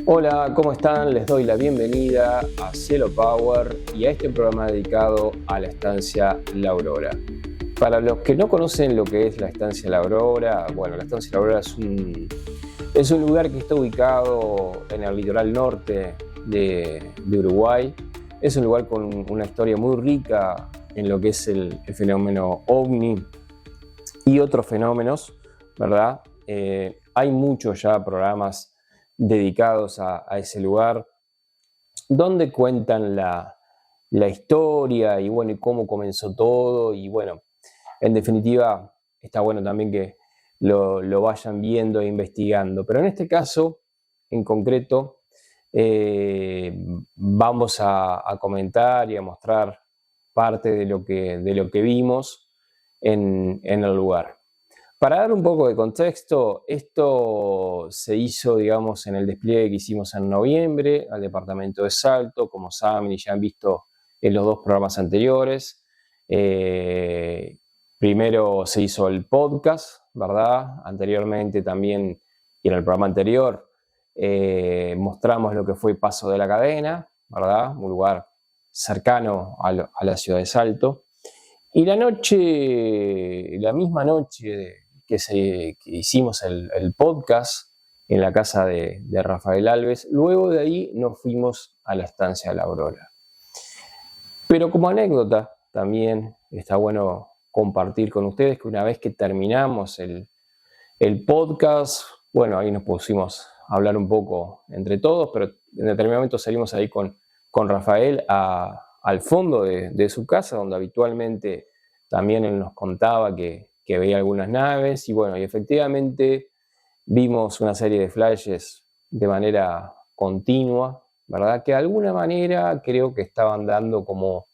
Hola, ¿cómo están? Les doy la bienvenida a Cielo Power y a este programa dedicado a la estancia La Aurora. Para los que no conocen lo que es la estancia La Aurora, bueno, la estancia La Aurora es un lugar que está ubicado en el litoral norte de Uruguay. Es un lugar con una historia muy rica en lo que es el fenómeno OVNI y otros fenómenos, ¿verdad? Hay muchos ya programas dedicados a ese lugar, donde cuentan la historia y bueno, y cómo comenzó todo. Y bueno, en definitiva, está bueno también que lo vayan viendo e investigando. Pero en este caso, en concreto, vamos a comentar y a mostrar parte de lo que vimos en el lugar. Para dar un poco de contexto, esto se hizo, digamos, en el despliegue que hicimos en noviembre al departamento de Salto, como saben y ya han visto en los dos programas anteriores. Primero se hizo el podcast, ¿verdad? Anteriormente también, y en el programa anterior, mostramos lo que fue Paso de la Cadena, ¿verdad? Un lugar cercano a la ciudad de Salto. Y la misma noche que hicimos el podcast en la casa de Rafael Alves, luego de ahí nos fuimos a la estancia La Aurora. Pero como anécdota, también está bueno compartir con ustedes que una vez que terminamos el podcast, bueno, ahí nos pusimos a hablar un poco entre todos, pero en determinado momento salimos ahí con Rafael al fondo de su casa, donde habitualmente también él nos contaba que veía algunas naves. Y bueno, y efectivamente vimos una serie de flashes de manera continua, ¿verdad? Que de alguna manera creo que estaban dando como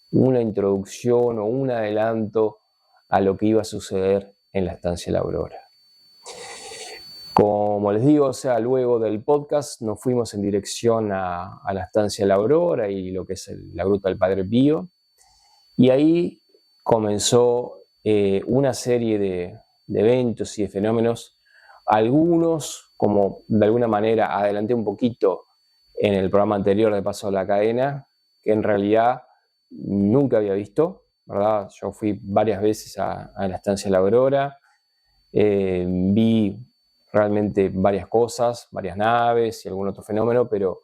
una introducción o un adelanto a lo que iba a suceder en la estancia La Aurora. Como les digo, o sea, luego del podcast nos fuimos en dirección a la estancia La Aurora y lo que es la Gruta del Padre Pío. Y ahí comenzó una serie de eventos y de fenómenos, algunos, como de alguna manera adelanté un poquito en el programa anterior de Paso a la Cadena, que en realidad nunca había visto, ¿verdad? Yo fui varias veces a la estancia La Aurora, vi realmente varias cosas, varias naves y algún otro fenómeno, pero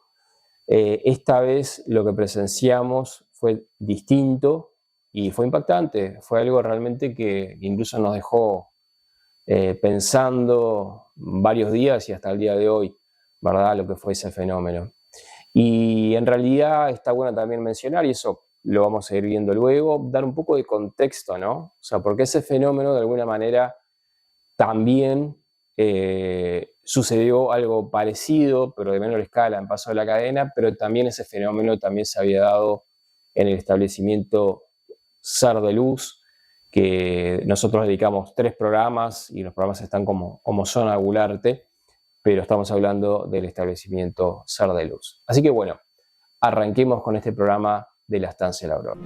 esta vez lo que presenciamos fue distinto y fue impactante. Fue algo realmente que incluso nos dejó pensando varios días y hasta el día de hoy, ¿verdad? Lo que fue ese fenómeno. Y en realidad está bueno también mencionar, y eso lo vamos a ir viendo luego, dar un poco de contexto, ¿no? O sea, porque ese fenómeno de alguna manera también sucedió algo parecido, pero de menor escala en Paso de la Cadena, pero también ese fenómeno también se había dado en el establecimiento Ser de Luz, que nosotros dedicamos 3 programas y los programas están como Zona Gularte, pero estamos hablando del establecimiento Ser de Luz. Así que bueno, arranquemos con este programa de la estancia La Aurora.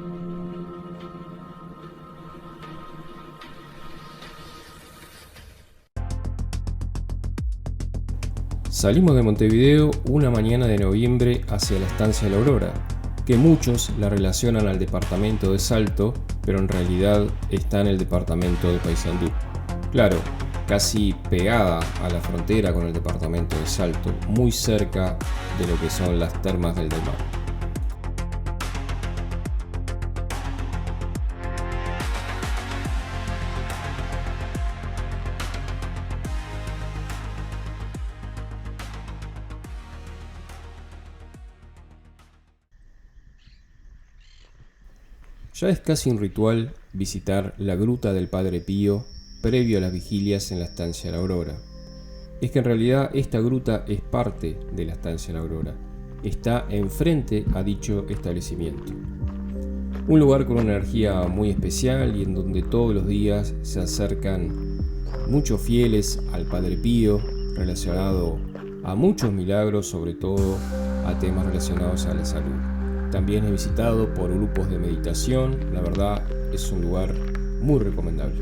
Salimos de Montevideo una mañana de noviembre hacia la estancia La Aurora, que muchos la relacionan al departamento de Salto, pero en realidad está en el departamento de Paysandú. Claro, casi pegada a la frontera con el departamento de Salto, muy cerca de lo que son las termas del Mar. Ya es casi un ritual visitar la gruta del Padre Pío previo a las vigilias en la estancia La Aurora. Es que en realidad esta gruta es parte de la estancia La Aurora. Está enfrente a dicho establecimiento. Un lugar con una energía muy especial y en donde todos los días se acercan muchos fieles al Padre Pío, relacionado a muchos milagros, sobre todo a temas relacionados a la salud. También es visitado por grupos de meditación. La verdad es un lugar muy recomendable.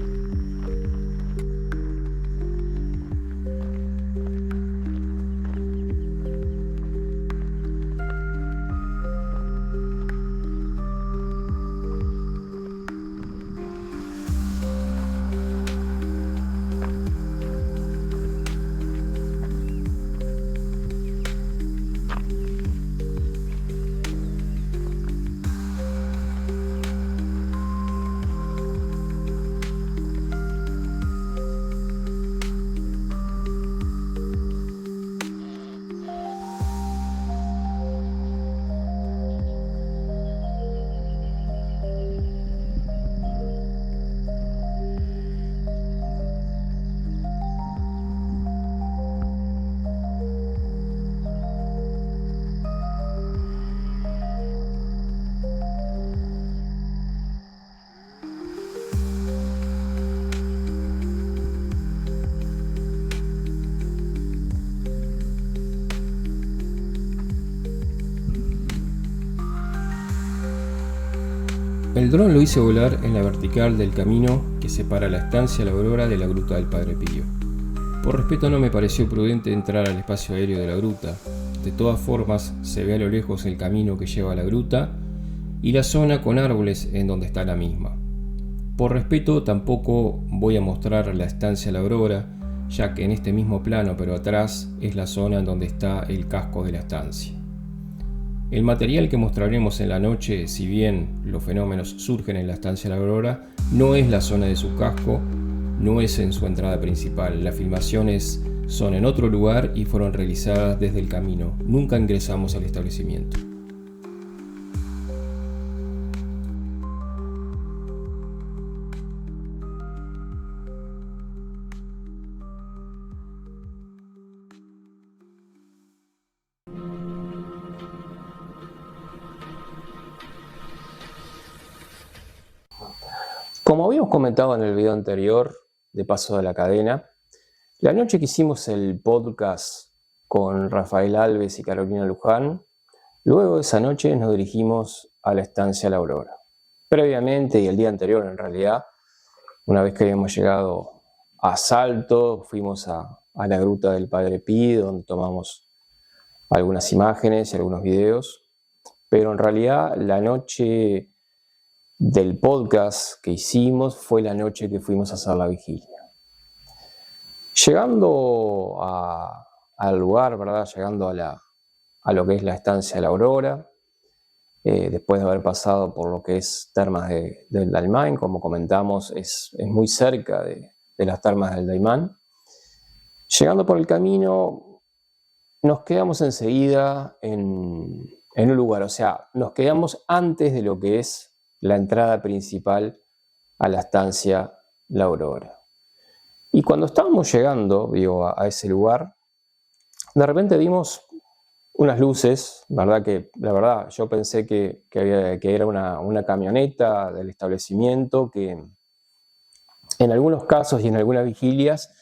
El dron lo hice volar en la vertical del camino que separa la estancia La Aurora de la gruta del Padre Pío. Por respeto no me pareció prudente entrar al espacio aéreo de la gruta. De todas formas, se ve a lo lejos el camino que lleva a la gruta y la zona con árboles en donde está la misma. Por respeto tampoco voy a mostrar la estancia La Aurora, ya que en este mismo plano pero atrás es la zona en donde está el casco de la estancia. El material que mostraremos en la noche, si bien los fenómenos surgen en la estancia La Aurora, no es la zona de su casco, no es en su entrada principal. Las filmaciones son en otro lugar y fueron realizadas desde el camino. Nunca ingresamos al establecimiento. Como habíamos comentado en el video anterior de Paso de la Cadena, la noche que hicimos el podcast con Rafael Alves y Carolina Luján, luego de esa noche nos dirigimos a la estancia La Aurora. Previamente y el día anterior en realidad, una vez que habíamos llegado a Salto, fuimos a la gruta del Padre Pío, donde tomamos algunas imágenes y algunos videos, pero en realidad la noche del podcast que hicimos fue la noche que fuimos a hacer la vigilia. Llegando al lugar, ¿verdad? Llegando a lo que es la estancia La Aurora, después de haber pasado por lo que es Termas del Daymán, como comentamos, es muy cerca de las Termas del Daymán. Llegando por el camino, nos quedamos enseguida en un lugar, o sea, nos quedamos antes de lo que es la entrada principal a la estancia La Aurora. Y cuando estábamos llegando, a ese lugar, de repente vimos unas luces, ¿verdad? Que la verdad yo pensé que era una camioneta del establecimiento, que en algunos casos y en algunas vigilias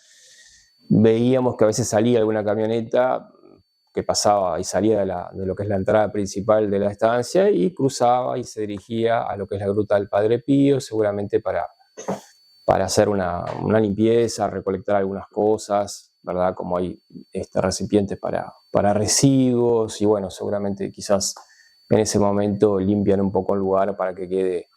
veíamos que a veces salía alguna camioneta que pasaba y salía de lo que es la entrada principal de la estancia y cruzaba y se dirigía a lo que es la gruta del Padre Pío, seguramente para hacer una limpieza, recolectar algunas cosas, ¿verdad? Como hay recipientes para residuos y bueno, seguramente quizás en ese momento limpian un poco el lugar para que quede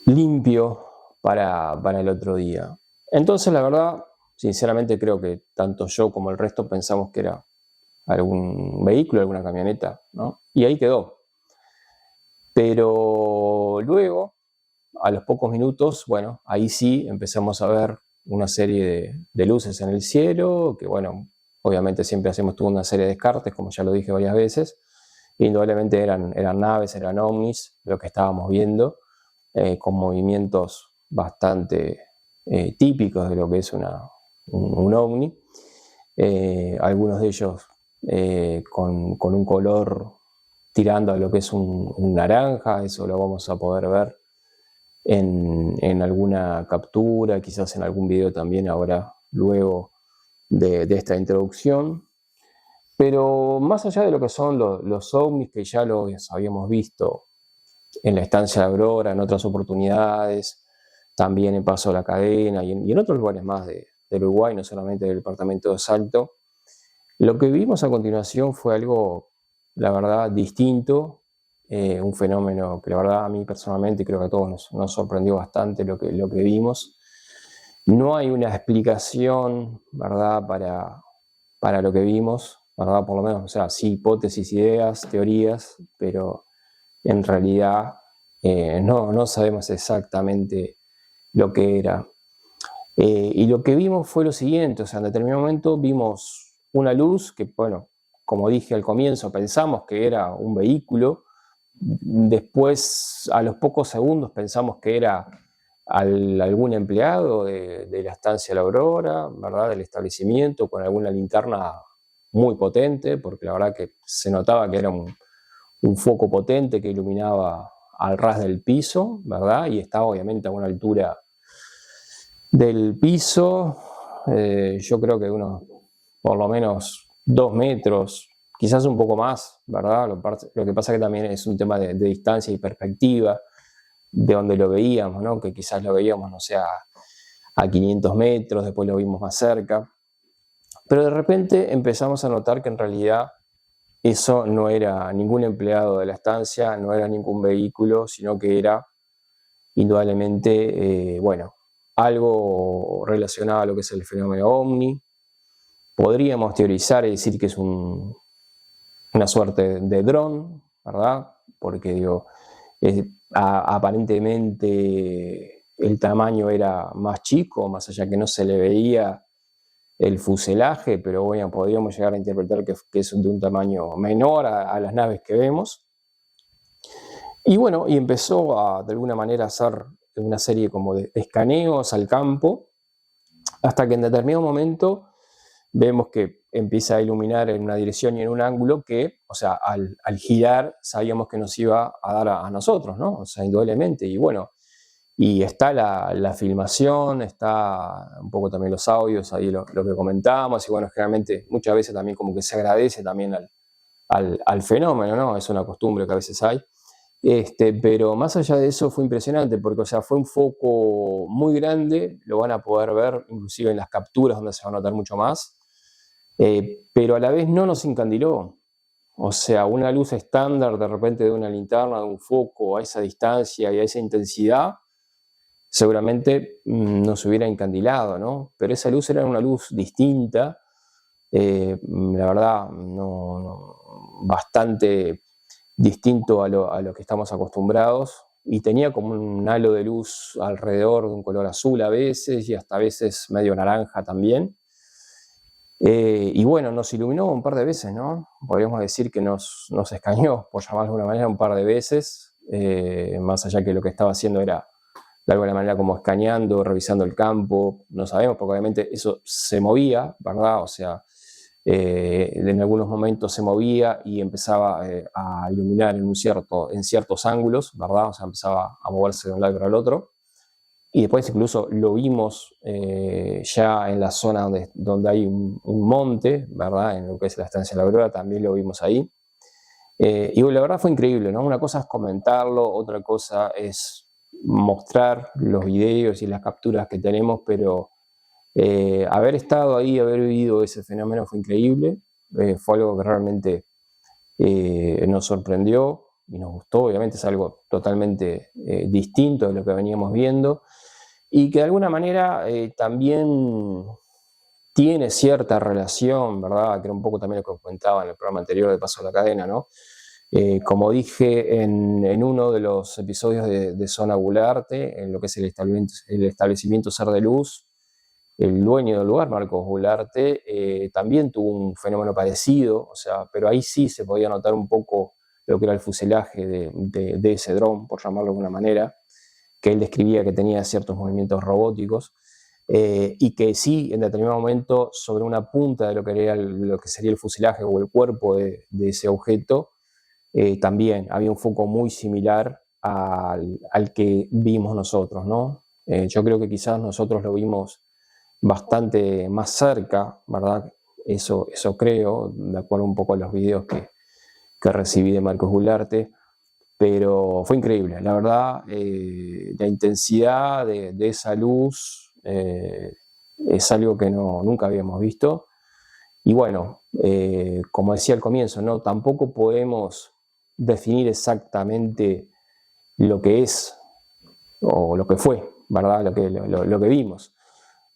limpio para el otro día. Entonces, la verdad, sinceramente creo que tanto yo como el resto pensamos que era algún vehículo, alguna camioneta, ¿no? Y ahí quedó. Pero luego, a los pocos minutos, bueno, ahí sí empezamos a ver una serie de luces en el cielo, que bueno, obviamente siempre hacemos toda una serie de descartes, como ya lo dije varias veces. Indudablemente eran naves, eran ovnis, lo que estábamos viendo, con movimientos bastante típicos de lo que es un ovni. Algunos de ellos con un color tirando a lo que es un naranja, eso lo vamos a poder ver en alguna captura, quizás en algún video también ahora, luego de esta introducción. Pero más allá de lo que son los ovnis, que ya los habíamos visto en la estancia de Aurora, en otras oportunidades, también en Paso de la Cadena y en otros lugares más del Uruguay, no solamente del departamento de Salto, lo que vimos a continuación fue algo, la verdad, distinto, un fenómeno que la verdad a mí personalmente creo que a todos nos sorprendió bastante lo que vimos. No hay una explicación, ¿verdad?, para lo que vimos, ¿verdad? Por lo menos, o sea, sí hipótesis, ideas, teorías, pero en realidad no sabemos exactamente lo que era. Y lo que vimos fue lo siguiente, o sea, en determinado momento vimos una luz que, bueno, como dije al comienzo, pensamos que era un vehículo. Después, a los pocos segundos, pensamos que era algún empleado de la estancia La Aurora, ¿verdad?, del establecimiento, con alguna linterna muy potente, porque la verdad que se notaba que era un foco potente que iluminaba al ras del piso, ¿verdad? Y estaba obviamente a una altura del piso, yo creo que unos por lo menos 2 metros, quizás un poco más, ¿verdad? Lo que pasa que también es un tema de distancia y perspectiva, de donde lo veíamos, ¿no? Que quizás lo veíamos, no sé, a 500 metros, después lo vimos más cerca. Pero de repente empezamos a notar que en realidad eso no era ningún empleado de la estancia, no era ningún vehículo, sino que era indudablemente, algo relacionado a lo que es el fenómeno OVNI. Podríamos teorizar y decir que es una suerte de dron, ¿verdad? Porque digo, aparentemente el tamaño era más chico, más allá que no se le veía el fuselaje, pero bueno, podríamos llegar a interpretar que es de un tamaño menor a las naves que vemos. Y bueno, y empezó de alguna manera a hacer una serie como de escaneos al campo, hasta que en determinado momento vemos que empieza a iluminar en una dirección y en un ángulo que, o sea, al girar sabíamos que nos iba a dar a nosotros, ¿no? O sea, indudablemente. Y bueno, y está la filmación, está un poco también los audios, ahí lo que comentábamos, y bueno, generalmente muchas veces también como que se agradece también al fenómeno, ¿no? Es una costumbre que a veces hay. Pero más allá de eso fue impresionante porque, o sea, fue un foco muy grande, lo van a poder ver inclusive en las capturas donde se va a notar mucho más, pero a la vez no nos encandiló. O sea, una luz estándar de repente de una linterna, de un foco a esa distancia y a esa intensidad, seguramente nos hubiera encandilado, ¿no? Pero esa luz era una luz distinta, la verdad, bastante distinto a lo que estamos acostumbrados, y tenía como un halo de luz alrededor de un color azul a veces y hasta a veces medio naranja también. Y bueno, nos iluminó un par de veces, ¿no? Podríamos decir que nos escaneó, por llamarlo de alguna manera, un par de veces, más allá que lo que estaba haciendo era de alguna manera como escaneando, revisando el campo, no sabemos, porque obviamente eso se movía, ¿verdad? O sea, en algunos momentos se movía y empezaba a iluminar en ciertos ángulos, ¿verdad? O sea, empezaba a moverse de un lado para el otro. Y después incluso lo vimos ya en la zona donde hay un monte, ¿verdad? En lo que es la estancia de la Aurora, también lo vimos ahí. Y la verdad fue increíble, ¿no? Una cosa es comentarlo, otra cosa es mostrar los videos y las capturas que tenemos, pero haber estado ahí, haber vivido ese fenómeno fue increíble. Fue algo que realmente nos sorprendió y nos gustó. Obviamente es algo totalmente distinto de lo que veníamos viendo y que de alguna manera también tiene cierta relación, ¿verdad? Que era un poco también lo que comentaba en el programa anterior de Paso a la Cadena, ¿no? Como dije en uno de los episodios de Zona Gularte, en lo que es el establecimiento Ser de Luz, el dueño del lugar, Marcos Gularte, también tuvo un fenómeno parecido, o sea, pero ahí sí se podía notar un poco lo que era el fuselaje de ese dron, por llamarlo de alguna manera, que él describía que tenía ciertos movimientos robóticos, y que sí, en determinado momento, sobre una punta de lo que sería el fuselaje o el cuerpo de ese objeto, también había un foco muy similar al que vimos nosotros, ¿no? Yo creo que quizás nosotros lo vimos bastante más cerca, ¿verdad? Eso creo, de acuerdo un poco a los videos que recibí de Marcos Gularte, pero fue increíble, la verdad, la intensidad de esa luz es algo que nunca habíamos visto. Y bueno, como decía al comienzo, ¿no? Tampoco podemos definir exactamente lo que es o lo que fue, ¿verdad? Lo que vimos.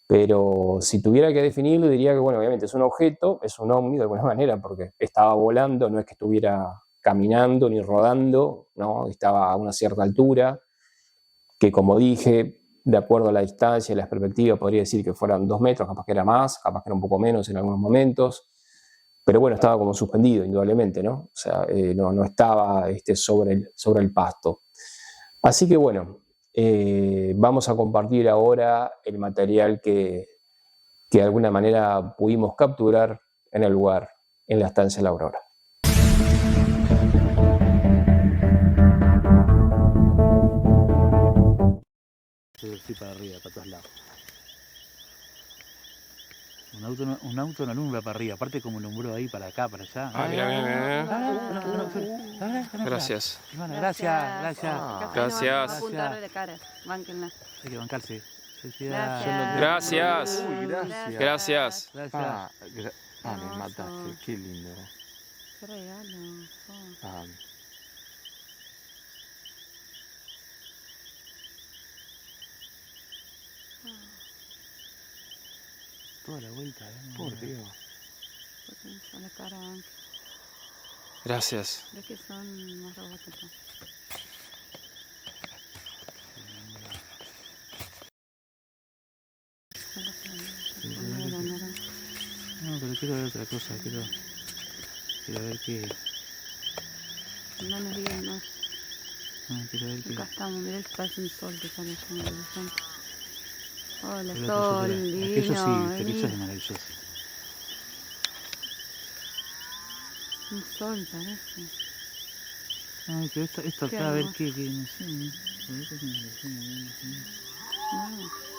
Pero si tuviera que definirlo, diría que, bueno, obviamente es un objeto, es un ovni de alguna manera, porque estaba volando, no es que estuviera caminando ni rodando, ¿no? Estaba a una cierta altura, que como dije, de acuerdo a la distancia y las perspectivas, podría decir que fueran 2 metros, capaz que era más, capaz que era un poco menos en algunos momentos, pero bueno, estaba como suspendido, indudablemente, ¿no? O sea, no estaba sobre el pasto. Así que bueno, vamos a compartir ahora el material que de alguna manera pudimos capturar en el lugar, en la estancia La Aurora. Sí, para arriba, para todos lados. Un auto no alumbra para arriba, aparte como alumbró ahí para acá, para allá. Mira. Gracias. Bueno, gracias. Gracias. No apuntarle la cara, bánquenla. Hay que bancarse. Gracias. Uy, gracias. Gracias. Me mataste, qué lindo. Qué regalo. Ah, Toda la vuelta. por Dios. A la cara, banque. Gracias. Ves que son más robóticos. No, pero quiero ver otra cosa. Quiero ver qué. No nos digan más. Quiero ver qué. Acá estamos, mirá que parece un sol que sale allá en el horizonte. Hola, Pero sol, es que divino. eso sí, vení. eso es maravilloso. Un sol parece. Ay, pero esto Qué acá, a ver hermoso. qué, no sé.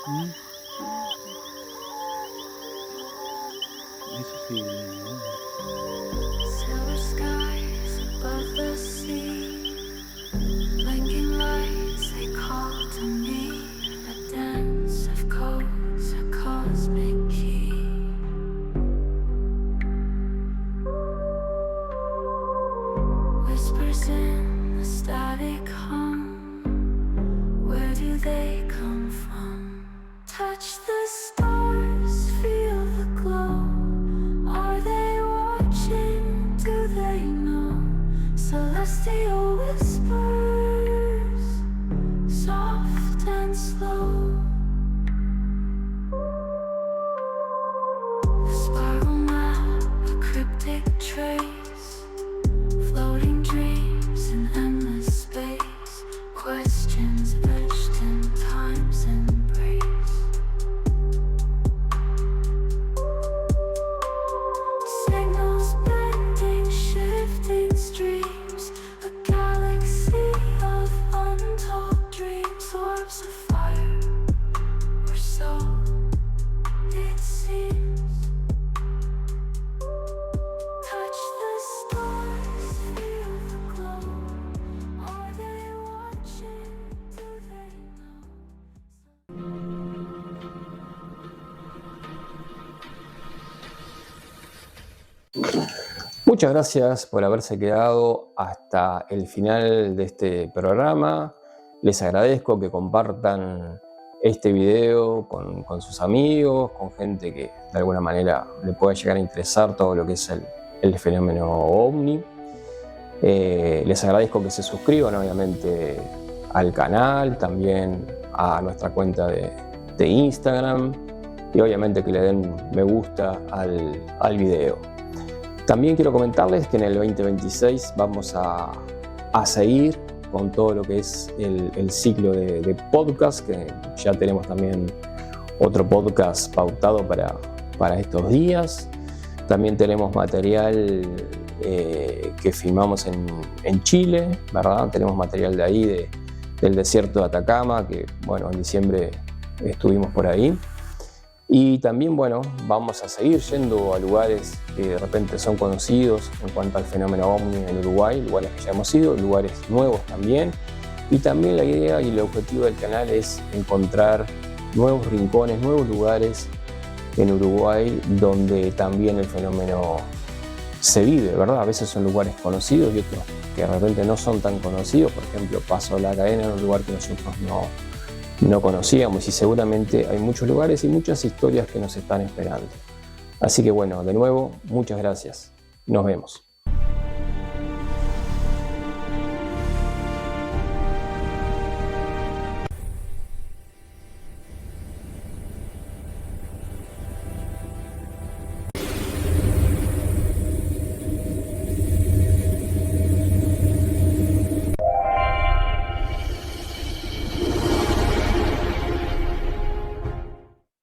No. Eso sí. Silver skies above the sea, blinking lights they call to me, a dance of codes, a cosmic key. Whispers in the static hum, where do they come from? Touch the stars, feel the glow. Are they watching? Do they know? Celestial whispers, soft and slow. A spiral map, a cryptic trace, floating dreams in endless space, questions etched in time's embrace. Signals bending, shifting streams, a galaxy of untold dreams, orbs of fire, or so it seems. Touch the stars, feel the glow. Are they watching? Do they know? Muchas gracias por haberse quedado hasta el final de este programa. Les agradezco que compartan este video con sus amigos, con gente que de alguna manera le pueda llegar a interesar todo lo que es el fenómeno OVNI. Les agradezco que se suscriban obviamente al canal, también a nuestra cuenta de Instagram y obviamente que le den me gusta al video. También quiero comentarles que en el 2026 vamos a seguir con todo lo que es el ciclo de podcast, que ya tenemos también otro podcast pautado para estos días. También tenemos material que filmamos en Chile, ¿verdad? Tenemos material de ahí, del desierto de Atacama, que bueno, en diciembre estuvimos por ahí. Y también, bueno, vamos a seguir yendo a lugares que de repente son conocidos en cuanto al fenómeno OVNI en Uruguay, lugares que ya hemos ido, lugares nuevos también. Y también la idea y el objetivo del canal es encontrar nuevos rincones, nuevos lugares en Uruguay donde también el fenómeno se vive, ¿verdad? A veces son lugares conocidos y otros que de repente no son tan conocidos. Por ejemplo, Paso la Cadena, en un lugar que nosotros no conocíamos, y seguramente hay muchos lugares y muchas historias que nos están esperando. Así que bueno, de nuevo, muchas gracias. Nos vemos.